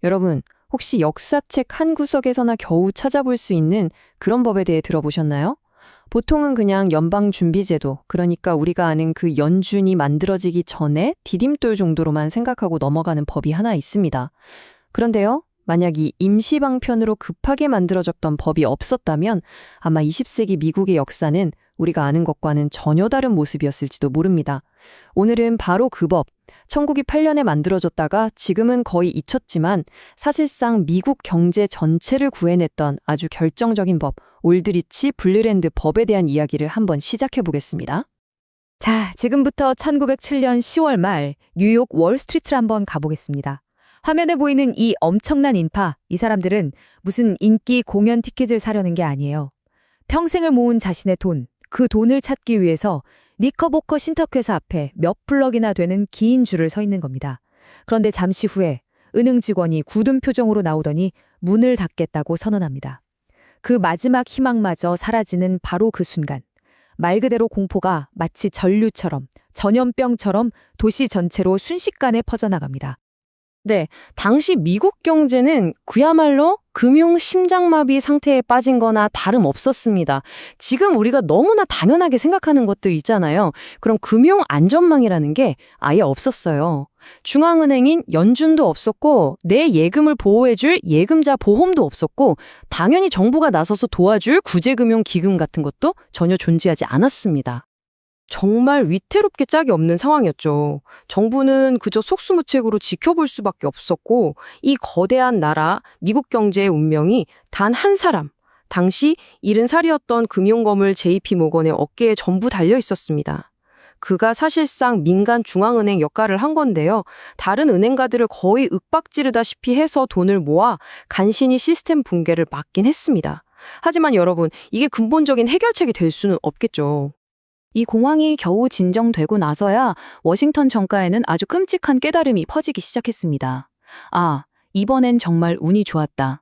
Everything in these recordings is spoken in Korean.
여러분, 혹시 역사책 한 구석에서나 겨우 찾아볼 수 있는 그런 법에 대해 들어보셨나요? 보통은 그냥 연방준비제도, 그러니까 우리가 아는 그 연준이 만들어지기 전에 디딤돌 정도로만 생각하고 넘어가는 법이 하나 있습니다. 그런데요, 만약 이 임시방편으로 급하게 만들어졌던 법이 없었다면 아마 20세기 미국의 역사는 우리가 아는 것과는 전혀 다른 모습이었을지도 모릅니다. 오늘은 바로 그 법, 1908년에 만들어졌다가 지금은 거의 잊혔지만 사실상 미국 경제 전체를 구해냈던 아주 결정적인 법, 올드리치 블루랜드 법에 대한 이야기를 한번 시작해 보겠습니다. 자, 지금부터 1907년 10월 말 뉴욕 월스트리트를 한번 가보겠습니다. 화면에 보이는 이 엄청난 인파, 이 사람들은 무슨 인기 공연 티켓을 사려는 게 아니에요. 평생을 모은 자신의 돈, 그 돈을 찾기 위해서 니커보커 신탁회사 앞에 몇 블럭이나 되는 긴 줄을 서 있는 겁니다. 그런데 잠시 후에 은행 직원이 굳은 표정으로 나오더니 문을 닫겠다고 선언합니다. 그 마지막 희망마저 사라지는 바로 그 순간, 말 그대로 공포가 마치 전류처럼, 전염병처럼 도시 전체로 순식간에 퍼져나갑니다. 네, 당시 미국 경제는 그야말로 금융 심장마비 상태에 빠진 거나 다름없었습니다. 지금 우리가 너무나 당연하게 생각하는 것들 있잖아요. 그럼 금융 안전망이라는 게 아예 없었어요. 중앙은행인 연준도 없었고 내 예금을 보호해줄 예금자 보험도 없었고 당연히 정부가 나서서 도와줄 구제금융기금 같은 것도 전혀 존재하지 않았습니다. 정말 위태롭게 짝이 없는 상황이었죠. 정부는 그저 속수무책으로 지켜볼 수밖에 없었고 이 거대한 나라, 미국 경제의 운명이 단 한 사람, 당시 70살이었던 금융거물 JP 모건의 어깨에 전부 달려 있었습니다. 그가 사실상 민간 중앙은행 역할을 한 건데요. 다른 은행가들을 거의 윽박지르다시피 해서 돈을 모아 간신히 시스템 붕괴를 막긴 했습니다. 하지만 여러분, 이게 근본적인 해결책이 될 수는 없겠죠. 이 공황이 겨우 진정되고 나서야 워싱턴 정가에는 아주 끔찍한 깨달음이 퍼지기 시작했습니다. 아, 이번엔 정말 운이 좋았다.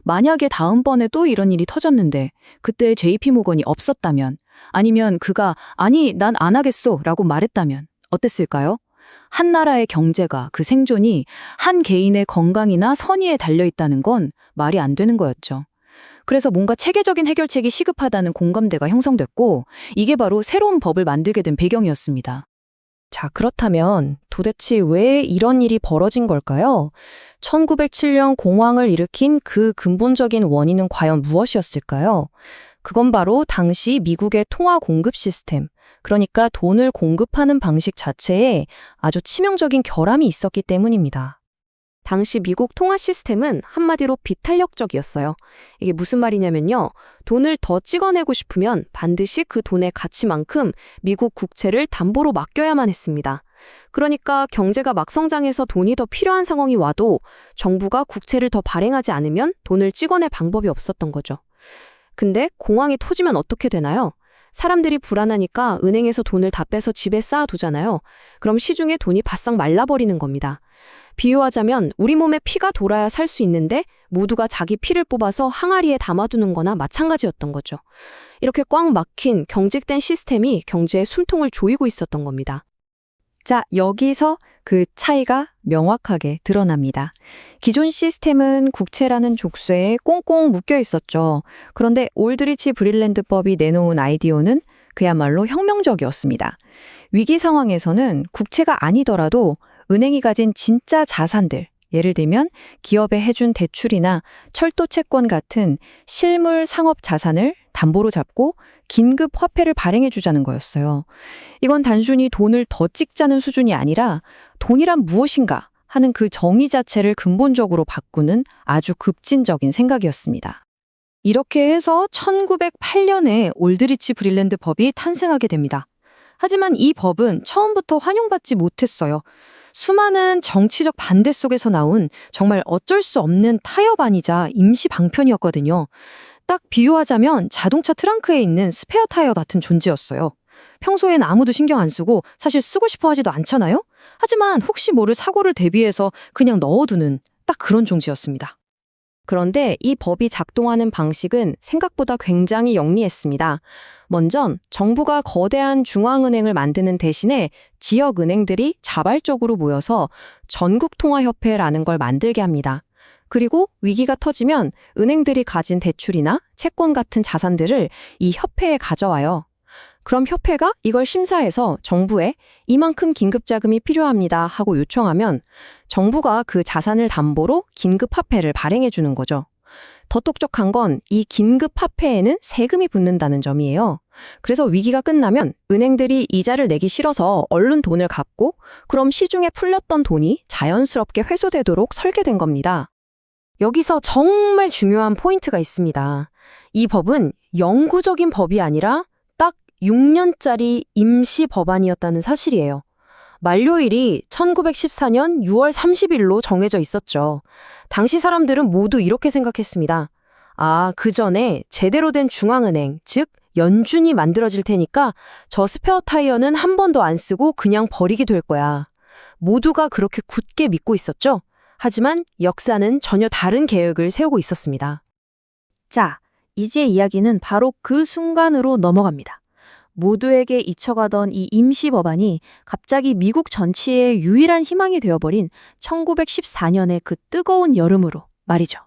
만약에 다음번에 또 이런 일이 터졌는데 그때 JP모건이 없었다면, 아니면 그가 아니 난 안 하겠소 라고 말했다면 어땠을까요? 한 나라의 경제가, 그 생존이 한 개인의 건강이나 선의에 달려있다는 건 말이 안 되는 거였죠. 그래서 뭔가 체계적인 해결책이 시급하다는 공감대가 형성됐고, 이게 바로 새로운 법을 만들게 된 배경이었습니다. 자, 그렇다면 도대체 왜 이런 일이 벌어진 걸까요? 1907년 공황을 일으킨 그 근본적인 원인은 과연 무엇이었을까요? 그건 바로 당시 미국의 통화 공급 시스템, 그러니까 돈을 공급하는 방식 자체에 아주 치명적인 결함이 있었기 때문입니다. 당시 미국 통화 시스템은 한마디로 비탄력적이었어요. 이게 무슨 말이냐면요. 돈을 더 찍어내고 싶으면 반드시 그 돈의 가치만큼 미국 국채를 담보로 맡겨야만 했습니다. 그러니까 경제가 막성장해서 돈이 더 필요한 상황이 와도 정부가 국채를 더 발행하지 않으면 돈을 찍어낼 방법이 없었던 거죠. 근데 공황이 터지면 어떻게 되나요? 사람들이 불안하니까 은행에서 돈을 다 빼서 집에 쌓아두잖아요. 그럼 시중에 돈이 바싹 말라버리는 겁니다. 비유하자면 우리 몸에 피가 돌아야 살 수 있는데 모두가 자기 피를 뽑아서 항아리에 담아두는 거나 마찬가지였던 거죠. 이렇게 꽉 막힌 경직된 시스템이 경제의 숨통을 조이고 있었던 겁니다. 자, 여기서 그 차이가 명확하게 드러납니다. 기존 시스템은 국채라는 족쇄에 꽁꽁 묶여 있었죠. 그런데 올드리치 브릴랜드법이 내놓은 아이디어는 그야말로 혁명적이었습니다. 위기 상황에서는 국채가 아니더라도 은행이 가진 진짜 자산들, 예를 들면 기업에 해준 대출이나 철도 채권 같은 실물 상업 자산을 담보로 잡고 긴급 화폐를 발행해 주자는 거였어요. 이건 단순히 돈을 더 찍자는 수준이 아니라 돈이란 무엇인가 하는 그 정의 자체를 근본적으로 바꾸는 아주 급진적인 생각이었습니다. 이렇게 해서 1908년에 올드리치 브릴랜드 법이 탄생하게 됩니다. 하지만 이 법은 처음부터 환영받지 못했어요. 수많은 정치적 반대 속에서 나온 정말 어쩔 수 없는 타협안이자 임시 방편이었거든요. 딱 비유하자면 자동차 트렁크에 있는 스페어 타이어 같은 존재였어요. 평소엔 아무도 신경 안 쓰고 사실 쓰고 싶어 하지도 않잖아요? 하지만 혹시 모를 사고를 대비해서 그냥 넣어두는 딱 그런 존재였습니다. 그런데 이 법이 작동하는 방식은 생각보다 굉장히 영리했습니다. 먼저 정부가 거대한 중앙은행을 만드는 대신에 지역은행들이 자발적으로 모여서 전국통화협회라는 걸 만들게 합니다. 그리고 위기가 터지면 은행들이 가진 대출이나 채권 같은 자산들을 이 협회에 가져와요. 그럼 협회가 이걸 심사해서 정부에 이만큼 긴급자금이 필요합니다 하고 요청하면 정부가 그 자산을 담보로 긴급화폐를 발행해 주는 거죠. 더 똑똑한 건 이 긴급화폐에는 세금이 붙는다는 점이에요. 그래서 위기가 끝나면 은행들이 이자를 내기 싫어서 얼른 돈을 갚고 그럼 시중에 풀렸던 돈이 자연스럽게 회수되도록 설계된 겁니다. 여기서 정말 중요한 포인트가 있습니다. 이 법은 영구적인 법이 아니라 딱 6년짜리 임시 법안이었다는 사실이에요. 만료일이 1914년 6월 30일로 정해져 있었죠. 당시 사람들은 모두 이렇게 생각했습니다. 아, 그 전에 제대로 된 중앙은행, 즉 연준이 만들어질 테니까 저 스페어 타이어는 한 번도 안 쓰고 그냥 버리게 될 거야. 모두가 그렇게 굳게 믿고 있었죠. 하지만 역사는 전혀 다른 계획을 세우고 있었습니다. 자, 이제 이야기는 바로 그 순간으로 넘어갑니다. 모두에게 잊혀가던 이 임시법안이 갑자기 미국 전체의 유일한 희망이 되어버린 1914년의 그 뜨거운 여름으로 말이죠.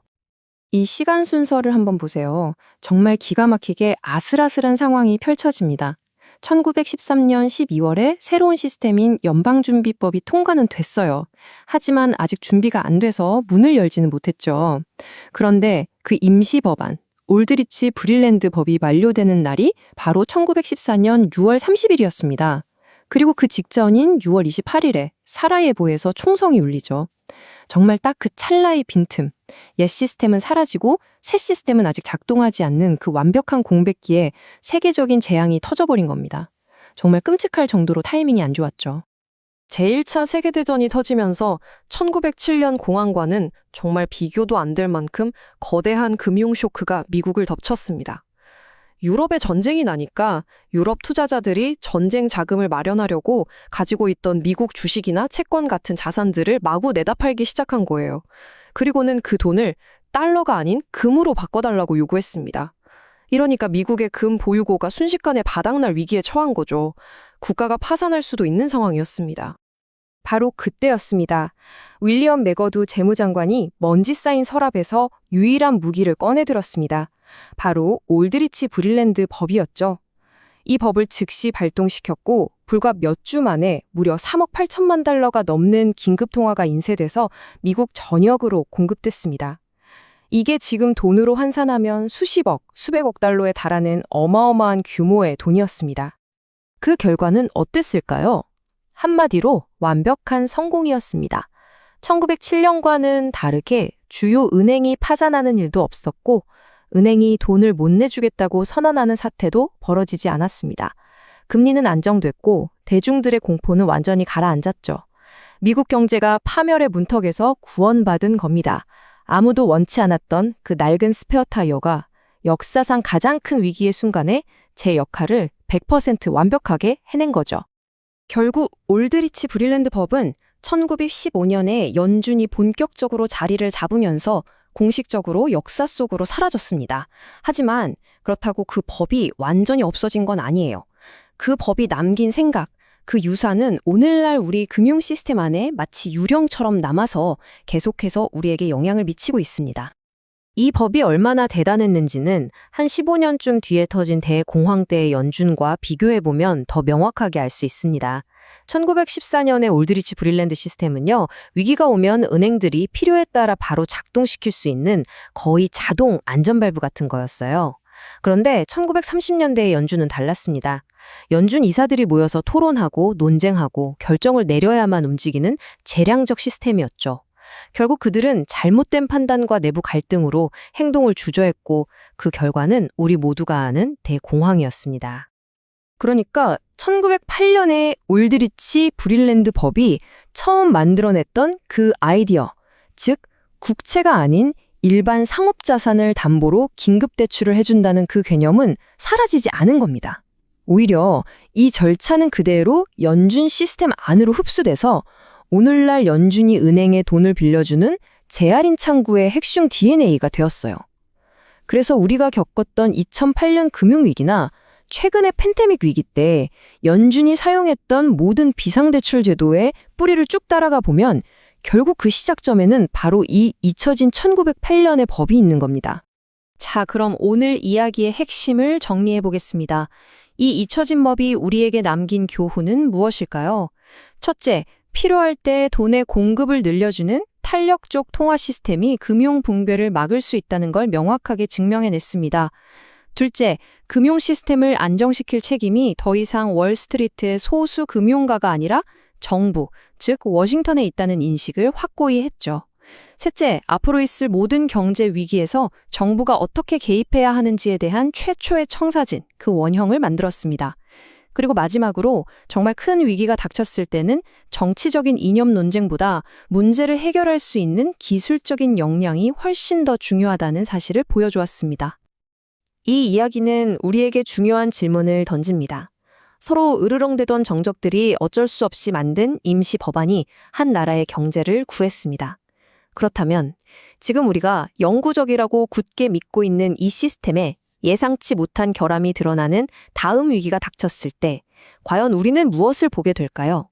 이 시간 순서를 한번 보세요. 정말 기가 막히게 아슬아슬한 상황이 펼쳐집니다. 1913년 12월에 새로운 시스템인 연방준비법이 통과는 됐어요. 하지만 아직 준비가 안 돼서 문을 열지는 못했죠. 그런데 그 임시법안, 올드리치 브릴랜드 법이 만료되는 날이 바로 1914년 6월 30일이었습니다. 그리고 그 직전인 6월 28일에 사라예보에서 총성이 울리죠. 정말 딱 그 찰나의 빈틈, 옛 시스템은 사라지고 새 시스템은 아직 작동하지 않는 그 완벽한 공백기에 세계적인 재앙이 터져버린 겁니다. 정말 끔찍할 정도로 타이밍이 안 좋았죠. 제1차 세계대전이 터지면서 1907년 공황과는 정말 비교도 안 될 만큼 거대한 금융 쇼크가 미국을 덮쳤습니다. 유럽에 전쟁이 나니까 유럽 투자자들이 전쟁 자금을 마련하려고 가지고 있던 미국 주식이나 채권 같은 자산들을 마구 내다 팔기 시작한 거예요. 그리고는 그 돈을 달러가 아닌 금으로 바꿔달라고 요구했습니다. 이러니까 미국의 금 보유고가 순식간에 바닥날 위기에 처한 거죠. 국가가 파산할 수도 있는 상황이었습니다. 바로 그때였습니다. 윌리엄 매거두 재무장관이 먼지 쌓인 서랍에서 유일한 무기를 꺼내들었습니다. 바로 올드리치 브릴랜드 법이었죠. 이 법을 즉시 발동시켰고 불과 몇 주 만에 무려 3억 8천만 달러가 넘는 긴급통화가 인쇄돼서 미국 전역으로 공급됐습니다. 이게 지금 돈으로 환산하면 수십억, 수백억 달러에 달하는 어마어마한 규모의 돈이었습니다. 그 결과는 어땠을까요? 한마디로 완벽한 성공이었습니다. 1907년과는 다르게 주요 은행이 파산하는 일도 없었고 은행이 돈을 못 내주겠다고 선언하는 사태도 벌어지지 않았습니다. 금리는 안정됐고 대중들의 공포는 완전히 가라앉았죠. 미국 경제가 파멸의 문턱에서 구원받은 겁니다. 아무도 원치 않았던 그 낡은 스페어 타이어가 역사상 가장 큰 위기의 순간에 제 역할을 100% 완벽하게 해낸 거죠. 결국 올드리치 브릴랜드 법은 1915년에 연준이 본격적으로 자리를 잡으면서 공식적으로 역사 속으로 사라졌습니다. 하지만 그렇다고 그 법이 완전히 없어진 건 아니에요. 그 법이 남긴 생각, 그 유산은 오늘날 우리 금융 시스템 안에 마치 유령처럼 남아서 계속해서 우리에게 영향을 미치고 있습니다. 이 법이 얼마나 대단했는지는 한 15년쯤 뒤에 터진 대공황 때의 연준과 비교해보면 더 명확하게 알 수 있습니다. 1914년의 올드리치 브릴랜드 시스템은요, 위기가 오면 은행들이 필요에 따라 바로 작동시킬 수 있는 거의 자동 안전밸브 같은 거였어요. 그런데 1930년대의 연준은 달랐습니다. 연준 이사들이 모여서 토론하고 논쟁하고 결정을 내려야만 움직이는 재량적 시스템이었죠. 결국 그들은 잘못된 판단과 내부 갈등으로 행동을 주저했고 그 결과는 우리 모두가 아는 대공황이었습니다. 그러니까 1908년에 올드리치 브릴랜드 법이 처음 만들어냈던 그 아이디어, 즉 국채가 아닌 일반 상업자산을 담보로 긴급대출을 해준다는 그 개념은 사라지지 않은 겁니다. 오히려 이 절차는 그대로 연준 시스템 안으로 흡수돼서 오늘날 연준이 은행에 돈을 빌려주는 재할인 창구의 핵심 DNA가 되었어요. 그래서 우리가 겪었던 2008년 금융위기나 최근의 팬데믹 위기 때 연준이 사용했던 모든 비상대출 제도의 뿌리를 쭉 따라가 보면 결국 그 시작점에는 바로 이 잊혀진 1908년의 법이 있는 겁니다. 자, 그럼 오늘 이야기의 핵심을 정리해 보겠습니다. 이 잊혀진 법이 우리에게 남긴 교훈은 무엇일까요? 첫째, 필요할 때 돈의 공급을 늘려주는 탄력적 통화 시스템이 금융 붕괴를 막을 수 있다는 걸 명확하게 증명해냈습니다. 둘째, 금융 시스템을 안정시킬 책임이 더 이상 월스트리트의 소수 금융가가 아니라 정부, 즉 워싱턴에 있다는 인식을 확고히 했죠. 셋째, 앞으로 있을 모든 경제 위기에서 정부가 어떻게 개입해야 하는지에 대한 최초의 청사진, 그 원형을 만들었습니다. 그리고 마지막으로 정말 큰 위기가 닥쳤을 때는 정치적인 이념 논쟁보다 문제를 해결할 수 있는 기술적인 역량이 훨씬 더 중요하다는 사실을 보여주었습니다. 이 이야기는 우리에게 중요한 질문을 던집니다. 서로 으르렁대던 정적들이 어쩔 수 없이 만든 임시 법안이 한 나라의 경제를 구했습니다. 그렇다면 지금 우리가 영구적이라고 굳게 믿고 있는 이 시스템에 예상치 못한 결함이 드러나는 다음 위기가 닥쳤을 때 과연 우리는 무엇을 보게 될까요?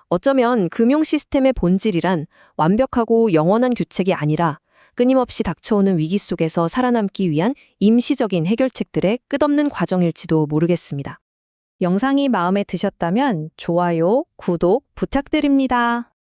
어쩌면 금융 시스템의 본질이란 완벽하고 영원한 규칙이 아니라 끊임없이 닥쳐오는 위기 속에서 살아남기 위한 임시적인 해결책들의 끝없는 과정일지도 모르겠습니다. 영상이 마음에 드셨다면 좋아요, 구독 부탁드립니다.